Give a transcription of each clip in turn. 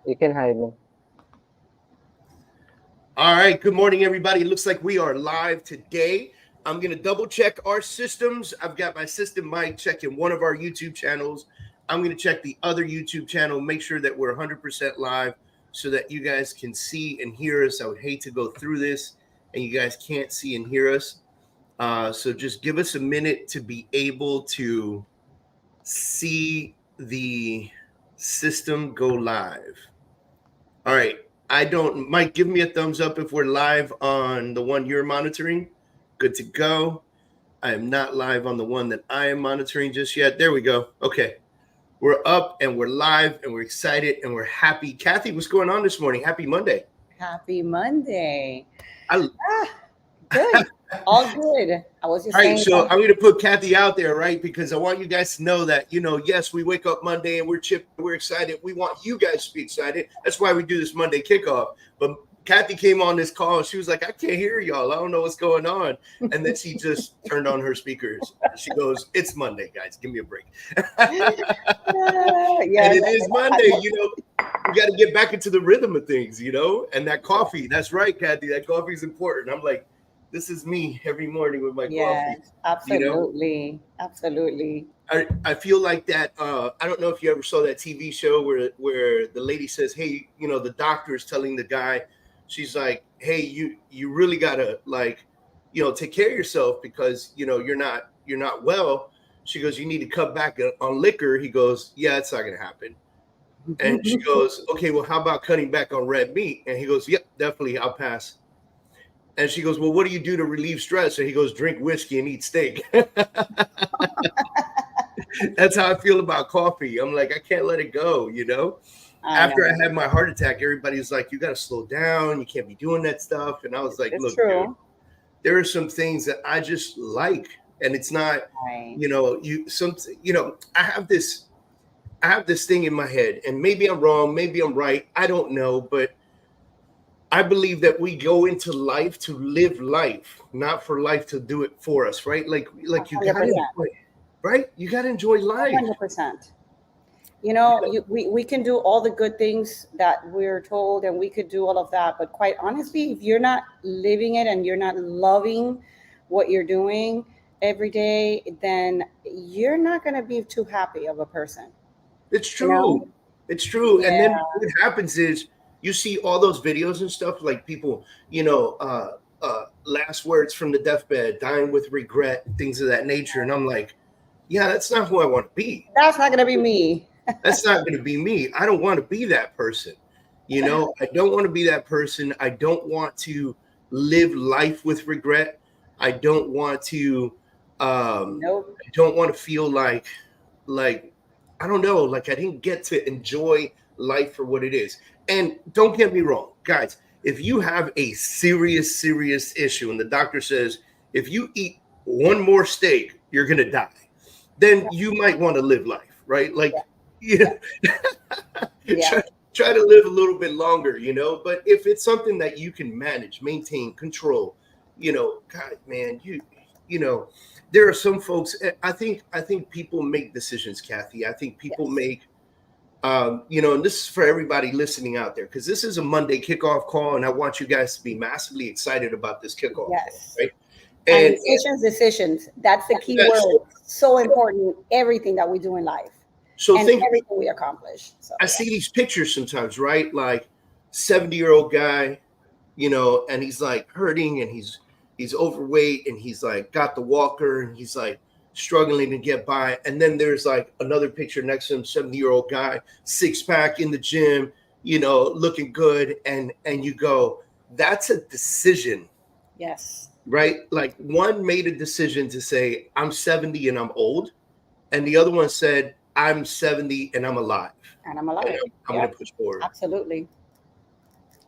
You can hide me. All right. Good morning, everybody. It looks like we are live today. I'm going to double check our systems. I've got my system mic checking one of our YouTube channels. I'm going to check the other YouTube channel, make sure that we're 100% live so that you guys can see and hear us. I would hate to go through this and you guys can't see and hear us. So just give us a minute to be able to see the system go live. All right. Mike, give me a thumbs up if we're live on the one you're monitoring. Good to go. I am not live on the one that I am monitoring just yet. There we go. Okay. We're up and we're live and we're excited and we're happy. Kathy, what's going on this morning? Happy Monday. Happy Monday. I, Good. All good. I was just All right, saying. so I'm going to put Kathy out there, right? Because I want you guys to know that, yes, we wake up Monday and we're chipped, we're excited. We want you guys to be excited. That's why we do this Monday kickoff. But Kathy came on this call and she was like, I can't hear y'all. I don't know what's going on. And then she just turned on her speakers. She goes, it's Monday, guys. Give me a break. And it is Monday, we got to get back into the rhythm of things, and that coffee. That's right, Kathy. That coffee is important. I'm like, this is me every morning with my coffee. Absolutely. Absolutely. I feel like that. I don't know if you ever saw that TV show where the lady says, hey, the doctor is telling the guy, she's like, hey, you really gotta take care of yourself because you're not well. She goes, you need to cut back on liquor. He goes, yeah, it's not gonna happen. And she goes, okay, well, how about cutting back on red meat? And he goes, yep, definitely, I'll pass. And she goes, well, what do you do to relieve stress? And he goes, drink whiskey and eat steak. That's how I feel about coffee. I'm like, I can't let it go, After I had my heart attack, everybody's like, you got to slow down. You can't be doing that stuff. And I was like, look, dude, there are some things that I just like. And it's not, I have this thing in my head. And maybe I'm wrong. Maybe I'm right. I don't know. But I believe that we go into life to live life, not for life to do it for us, right? Like you got to enjoy, right? You got to enjoy life. 100%. We can do all the good things that we're told, and we could do all of that. But quite honestly, if you're not living it and you're not loving what you're doing every day, then you're not going to be too happy of a person. It's true. It's true. Yeah. And then what happens is, you see all those videos and stuff like people, last words from the deathbed, dying with regret, things of that nature. And I'm like, yeah, that's not who I want to be. That's not going to be me. That's not going to be me. I don't want to be that person. I don't want to be that person. I don't want to live life with regret. I don't want to, I don't want to feel like, I don't know, like I didn't get to enjoy life for what it is. And don't get me wrong, guys, if you have a serious issue and the doctor says, if you eat one more steak, you're going to die, then you might want to live life, right? Like, try to live a little bit longer, but if it's something that you can manage, maintain, control, God, man, there are some folks, I think people make decisions, Kathy. I think people make, and this is for everybody listening out there, because this is a Monday kickoff call, and I want you guys to be massively excited about this kickoff. Yes. Right? And decisions. That's the key word. So important. Everything that we do in life. So and everything we accomplish. So, I see these pictures sometimes, right? Like 70-year-old guy, and he's like hurting, and he's overweight, and he's like got the walker, and he's like struggling to get by. And then there's like another picture next to him, 70-year-old guy, 6-pack in the gym, looking good. And you go, that's a decision. Yes. Right? Like one made a decision to say, I'm 70 and I'm old. And the other one said, I'm 70 and I'm alive. And I'm alive. I'm going to push forward. Absolutely.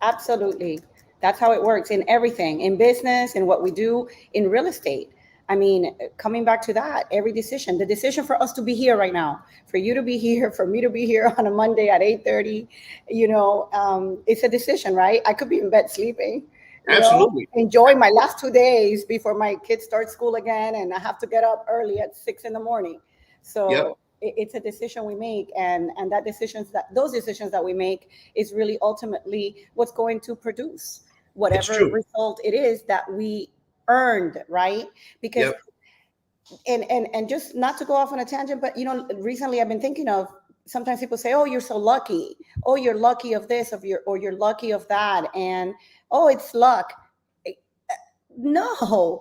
Absolutely. That's how it works in everything, in business, in what we do, in real estate. I mean, coming back to that, every decision, the decision for us to be here right now, for you to be here, for me to be here on a Monday at 8:30, it's a decision, right? I could be in bed sleeping. Absolutely. Enjoy my last 2 days before my kids start school again, and I have to get up early at 6 a.m. So it's a decision we make, and those decisions that we make is really ultimately what's going to produce It's whatever true. result it is that we earned, right? Because Yep. and just not to go off on a tangent, but recently I've been thinking of, sometimes people say, oh, you're so lucky, oh, you're lucky of this, or you're lucky of that, and oh, it's luck. No.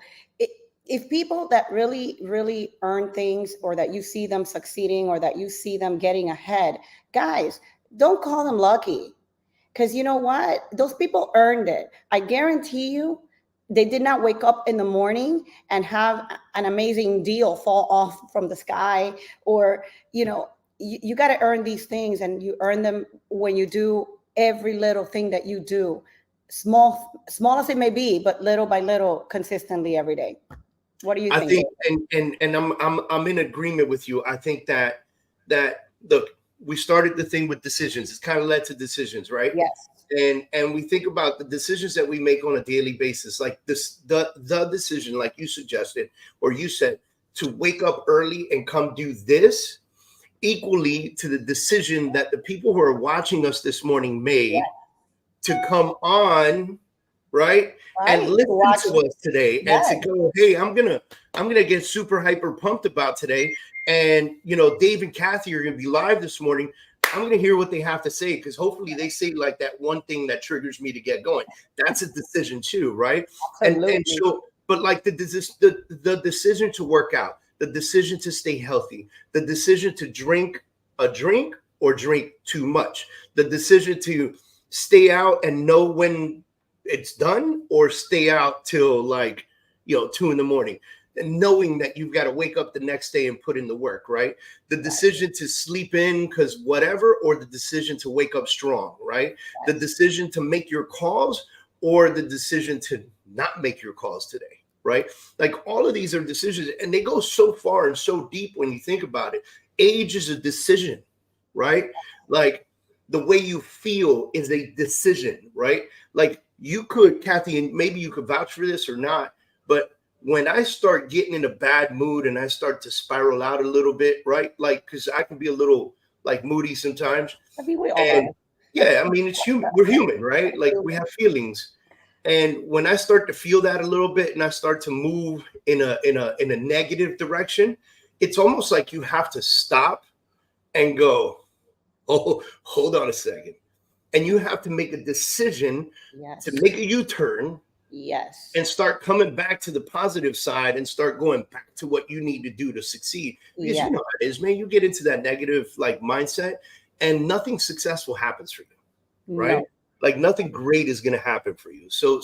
If people that really really earn things, or that you see them succeeding, or that you see them getting ahead, guys, don't call them lucky, because you know what, those people earned it. I guarantee you, they did not wake up in the morning and have an amazing deal fall off from the sky, or you got to earn these things, and you earn them when you do every little thing that you do, small as it may be, but little by little, consistently, every day. What do you I think, think, David? and I'm in agreement with you. I think that look, we started the thing with decisions. It's kind of led to decisions, right? Yes. And we think about the decisions that we make on a daily basis, like the decision, like you suggested, or you said, to wake up early and come do this, equally to the decision that the people who are watching us this morning made to come on, right, and Right, to listen watch. to us today, and to Yes. go, hey, I'm gonna get super hyper pumped about today. And Dave and Kathy are gonna be live this morning. I'm gonna hear what they have to say, because hopefully they say like that one thing that triggers me to get going. That's a decision too, right? And Absolutely. so, but like the decision to work out, the decision to stay healthy, the decision to drink a drink or drink too much, the decision to stay out and know when it's done, or stay out till like 2 a.m, and knowing that you've got to wake up the next day and put in the work, right? The decision to sleep in because whatever, or the decision to wake up strong, right? The decision to make your calls, or the decision to not make your calls today, right? Like, all of these are decisions, and they go so far and so deep when you think about it. Age is a decision, right? Like, the way you feel is a decision, right? Like, you could, Kathy, and maybe you could vouch for this or not, but when I start getting in a bad mood and I start to spiral out a little bit, right? Like, because I can be a little like moody sometimes. I mean, we all And are. yeah, I mean, it's human. We're human, right? Like, we have feelings. And when I start to feel that a little bit, and I start to move in a negative direction, it's almost like you have to stop and go, oh, hold on a second. And you have to make a decision Yes. to make a U-turn Yes. and start coming back to the positive side, and start going back to what you need to do to succeed. Because Yeah. you know how it is, man. You get into that negative like mindset, and nothing successful happens for you, right? No. Like, nothing great is going to happen for you. So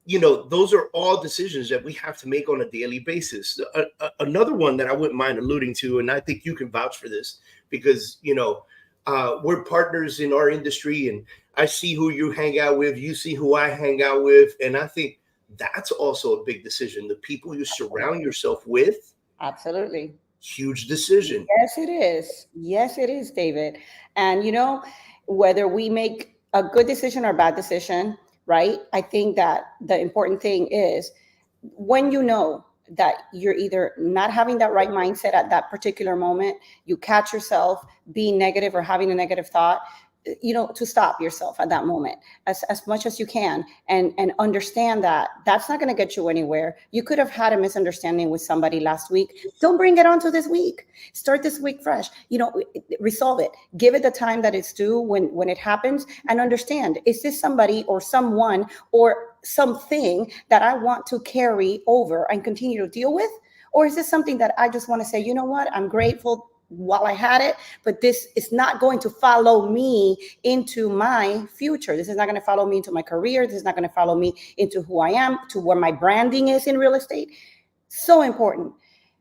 those are all decisions that we have to make on a daily basis. Another one that I wouldn't mind alluding to, and I think you can vouch for this, because we're partners in our industry, and I see who you hang out with, you see who I hang out with, and I think that's also a big decision. The people you surround yourself with, Absolutely. huge decision. Yes, it is. Yes, it is, David. And whether we make a good decision or bad decision, right? I think that the important thing is, when you know that you're either not having that right mindset at that particular moment, you catch yourself being negative or having a negative thought, to stop yourself at that moment as much as you can, and understand that that's not going to get you anywhere. You could have had a misunderstanding with somebody last week. Don't bring it on to this week. Start this week fresh. Resolve it. Give it the time that it's due when it happens, and understand, is this somebody or someone or something that I want to carry over and continue to deal with? Or is this something that I just want to say, you know what, I'm grateful while I had it, but this is not going to follow me into my future. This is not going to follow me into my career. This is not going to follow me into who I am, to where my branding is in real estate. So important,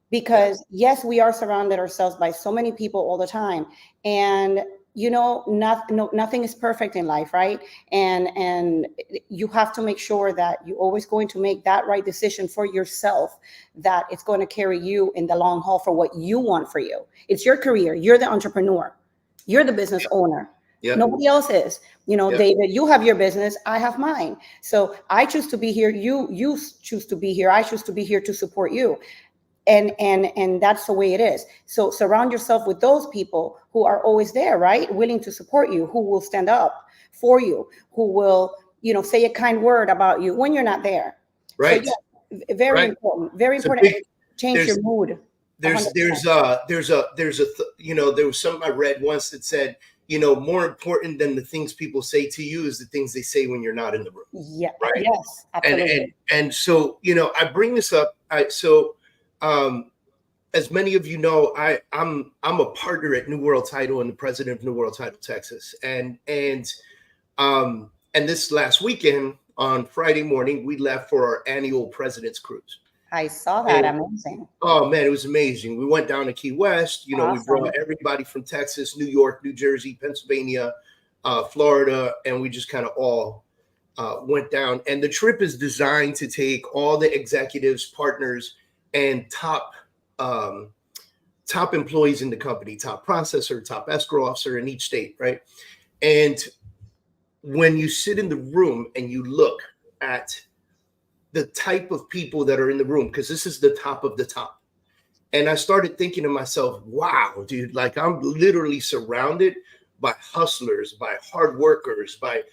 because yes, we are surrounded ourselves by so many people all the time, and nothing is perfect in life, right? And you have to make sure that you're always going to make that right decision for yourself, that it's going to carry you in the long haul for what you want for you. It's your career. You're the entrepreneur. You're the business owner. Yeah. Nobody else is. David, you have your business, I have mine. So I choose to be here. You choose to be here. I choose to be here to support you. And that's the way it is. So surround yourself with those people who are always there, right? Willing to support you, who will stand up for you, who will, say a kind word about you when you're not there. Right. So yeah, very important, very important. Change your mood. There was something I read once that said, more important than the things people say to you is the things they say when you're not in the room. Yeah. Right. Yes. Absolutely. And so, I bring this up. As many of you know, I'm a partner at New World Title and the president of New World Title Texas. And this last weekend on Friday morning, we left for our annual President's Cruise. I saw that. Amazing. Oh man, it was amazing. We went down to Key West. Awesome. We brought everybody from Texas, New York, New Jersey, Pennsylvania, Florida, and we just kind of all went down. And the trip is designed to take all the executives, partners, and top employees in the company, top processor, top escrow officer in each state, right? And when you sit in the room and you look at the type of people that are in the room, because this is the top of the top. And I started thinking to myself, wow, dude, like I'm literally surrounded by hustlers, by hard workers, by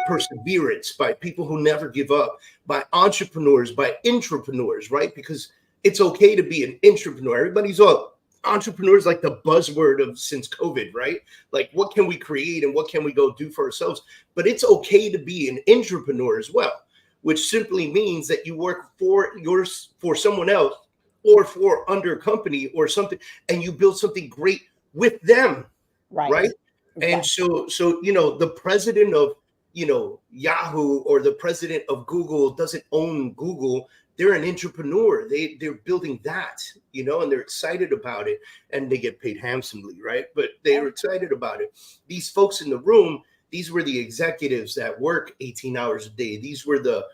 perseverance, by people who never give up, by entrepreneurs, by intrapreneurs, right? Because it's okay to be an intrapreneur. Everybody's all entrepreneurs, like the buzzword of since COVID, right? Like what can we create and what can we go do for ourselves? But it's okay to be an intrapreneur as well, which simply means that you work for someone else or for under a company or something, and you build something great with them, right? And so the president of Yahoo or the president of Google doesn't own Google. They're an entrepreneur. They're building that, and they're excited about it, and they get paid handsomely, right? But they're excited about it. These folks in the room, these were the executives that work 18 hours a day. These were the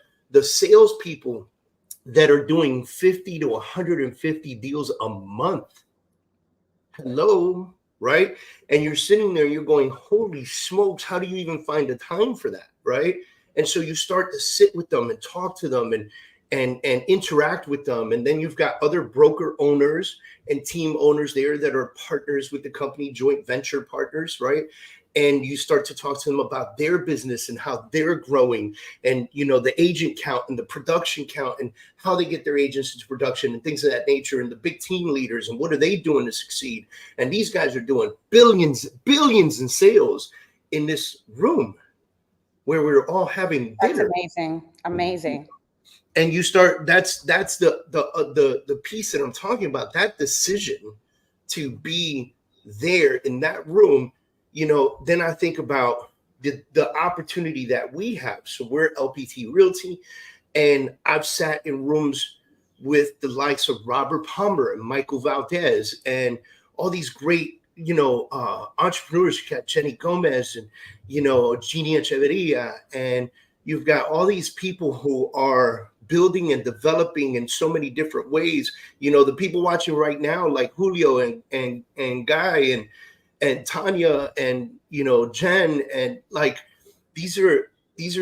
salespeople that are doing 50 to 150 deals a month. Hello, right? And you're sitting there, you're going, holy smokes, how do you even find the time for that, right? And so you start to sit with them and talk to them and interact with them. And then you've got other broker owners and team owners there that are partners with the company, joint venture partners, right? And you start to talk to them about their business and how they're growing and, the agent count and the production count and how they get their agents into production and things of that nature, and the big team leaders and what are they doing to succeed. And these guys are doing billions in sales in this room where we're all having dinner. That's amazing. And you start, that's the piece that I'm talking about, that decision to be there in that room. Then I think about the opportunity that we have. So we're LPT Realty, and I've sat in rooms with the likes of Robert Palmer and Michael Valdez and all these great, entrepreneurs. You got Jenny Gomez and, Jeannie Echeverria, and you've got all these people who are building and developing in so many different ways. The people watching right now, like Julio and Guy and Tanya and Jen, and like these are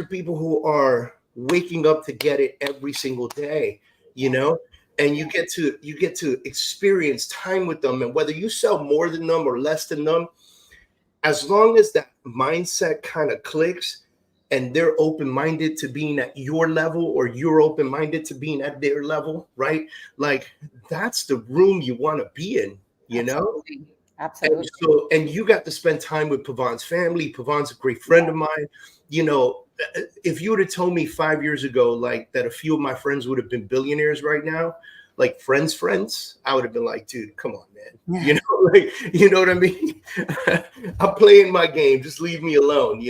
people who are waking up to get it every single day, and you get to experience time with them. And whether you sell more than them or less than them, as long as that mindset kind of clicks and they're open-minded to being at your level or you're open-minded to being at their level, right? Like that's the room you want to be in, Absolutely. And you got to spend time with Pavan's family. Pavan's a great friend of mine. If you would have told me 5 years ago, like that a few of my friends would have been billionaires right now, like friends, I would have been like, dude, come on, man. You know what I mean? I'm playing my game. Just leave me alone,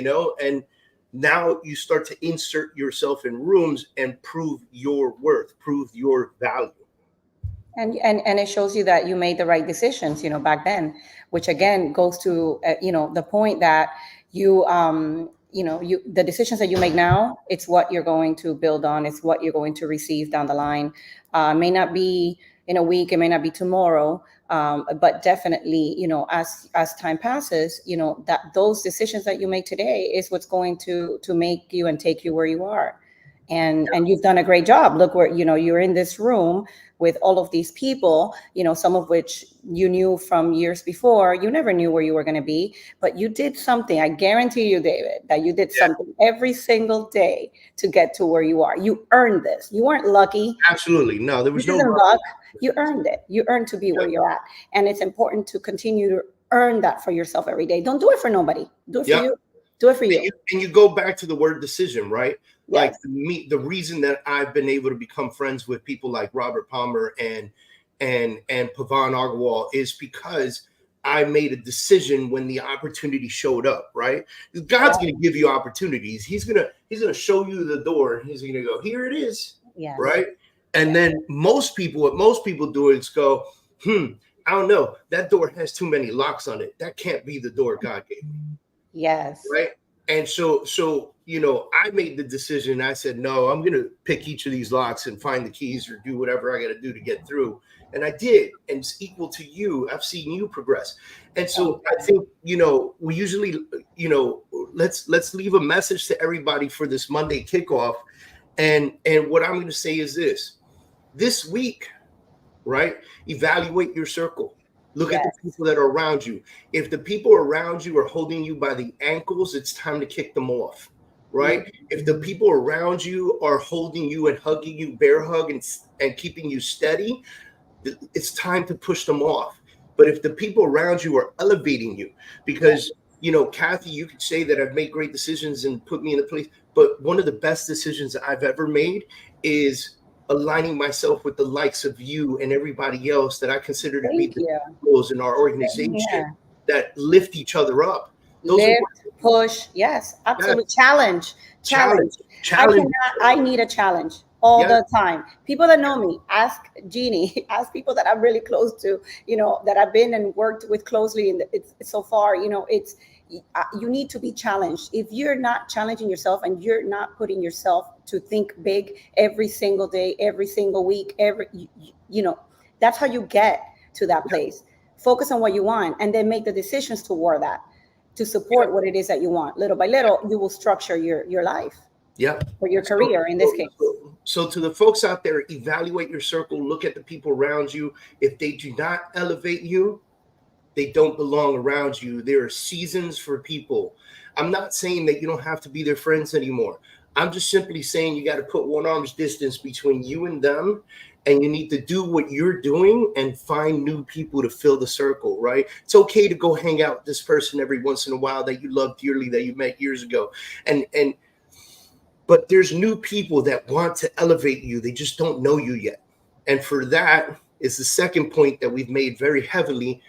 And now you start to insert yourself in rooms and prove your worth, prove your value. And it shows you that you made the right decisions, back then, which again goes to, the point that the decisions that you make now, it's what you're going to build on. It's what you're going to receive down the line. May not be in a week, it may not be tomorrow, but definitely, as time passes, that those decisions that you make today is what's going to make you and take you where you are. and you've done a great job. Look where, you're in this room with all of these people, some of which you knew from years before. You never knew where you were going to be, but you did something. I guarantee you, David, that you did something every single day to get to where you are. You earned this. You weren't lucky. Absolutely. No, there was no luck. You earned it. You earned to be where you're at. And it's important to continue to earn that for yourself every day. Don't do it for nobody. Do it for you. Do it for you. And you go back to the word decision, right? Like the reason that I've been able to become friends with people like Robert Palmer and Pavan Agarwal is because I made a decision when the opportunity showed up, right? God's going to give you opportunities. He's going to show you the door. He's going to go, here it is. Yeah. Right. And then what most people do is go, I don't know. That door has too many locks on it. That can't be the door God gave me. Yes. Right. And so, I made the decision. I said, no, I'm going to pick each of these locks and find the keys or do whatever I got to do to get through. And I did. And it's equal to you. I've seen you progress. And so I think, we usually, let's leave a message to everybody for this Monday kickoff. And what I'm going to say is this week, right? Evaluate your circle. Look at the people that are around you. If the people around you are holding you by the ankles, it's time to kick them off, right? If the people around you are holding you and hugging you, bear hug and keeping you steady, it's time to push them off. But if the people around you are elevating you, because, Kathy, you could say that I've made great decisions and put me in a place, but one of the best decisions I've ever made is aligning myself with the likes of you and everybody else that I consider to be the heroes in our organization that lift each other up. Push. Yes, absolutely. Challenge. I need a challenge all the time. People that know me, ask Jeannie, ask people that I'm really close to, that I've been and worked with closely. And it's so far, you need to be challenged. If you're not challenging yourself and you're not putting yourself to think big every single day, every single week, that's how you get to that place. Focus on what you want and then make the decisions toward that to support what it is that you want. Little by little, you will structure your life. Or your career in this case. So to the folks out there, evaluate your circle, look at the people around you. If they do not elevate you, they don't belong around you. There are seasons for people. I'm not saying that you don't have to be their friends anymore. I'm just simply saying you got to put one arm's distance between you and them, and you need to do what you're doing and find new people to fill the circle, right? It's okay to go hang out with this person every once in a while that you love dearly, that you met years ago. But there's new people that want to elevate you. They just don't know you yet. And for that is the second point that we've made very heavily.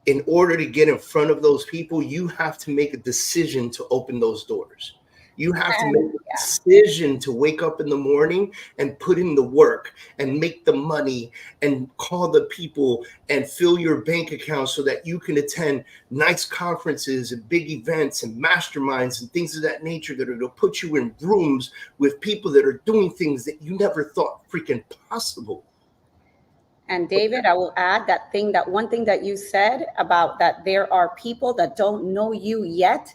In order to get in front of those people, you have to make a decision to open those doors. You have to make a decision to wake up in the morning and put in the work and make the money and call the people and fill your bank account so that you can attend nice conferences and big events and masterminds and things of that nature that are going to put you in rooms with people that are doing things that you never thought freaking possible. And David, I will add that one thing that you said about that there are people that don't know you yet.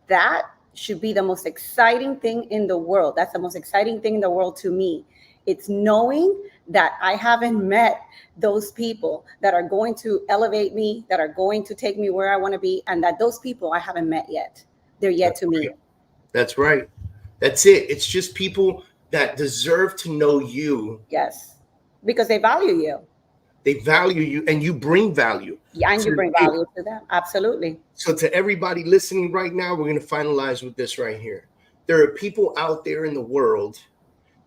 That should be the most exciting thing in the world. That's the most exciting thing in the world to me. It's knowing that I haven't met those people that are going to elevate me, that are going to take me where I want to be, and that those people I haven't met yet. They're yet to meet. That's right. That's it. It's just people that deserve to know you. Yes, because they value you. They value you and you bring value. Yeah, and you bring value to them. Absolutely. So to everybody listening right now, we're going to finalize with this right here. There are people out there in the world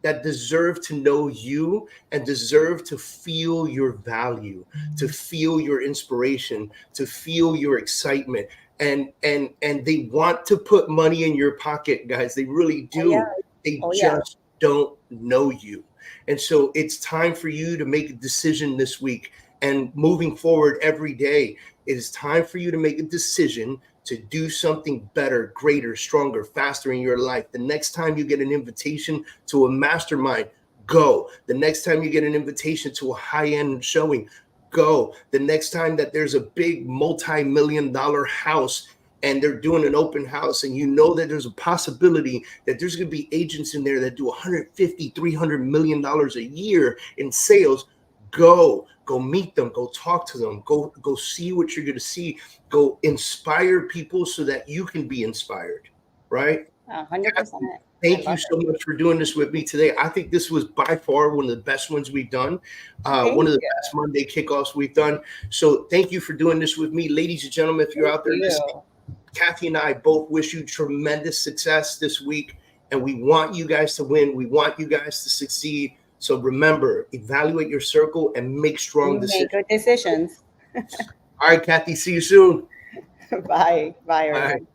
that deserve to know you and deserve to feel your value, to feel your inspiration, to feel your excitement. And they want to put money in your pocket, guys. They really do. They just don't know you. And so it's time for you to make a decision this week and moving forward every day. It is time for you to make a decision to do something better, greater, stronger, faster in your life. The next time you get an invitation to a mastermind, go. The next time you get an invitation to a high-end showing, go. The next time that there's a big multi-million-dollar house and they're doing an open house, and you know that there's a possibility that there's going to be agents in there that do 150, $300 million a year in sales, go meet them, go talk to them, go see what you're going to see, go inspire people so that you can be inspired, right? 100%. Thank you so much for doing this with me today. I think this was by far one of the best ones we've done. One of the best Monday kickoffs we've done. So thank you for doing this with me. Ladies and gentlemen, if you're out there listening, Kathy and I both wish you tremendous success this week. And we want you guys to win. We want you guys to succeed. So remember, evaluate your circle and make strong decisions. Make good decisions. All right, Kathy, see you soon. Bye. Bye, everyone. Bye.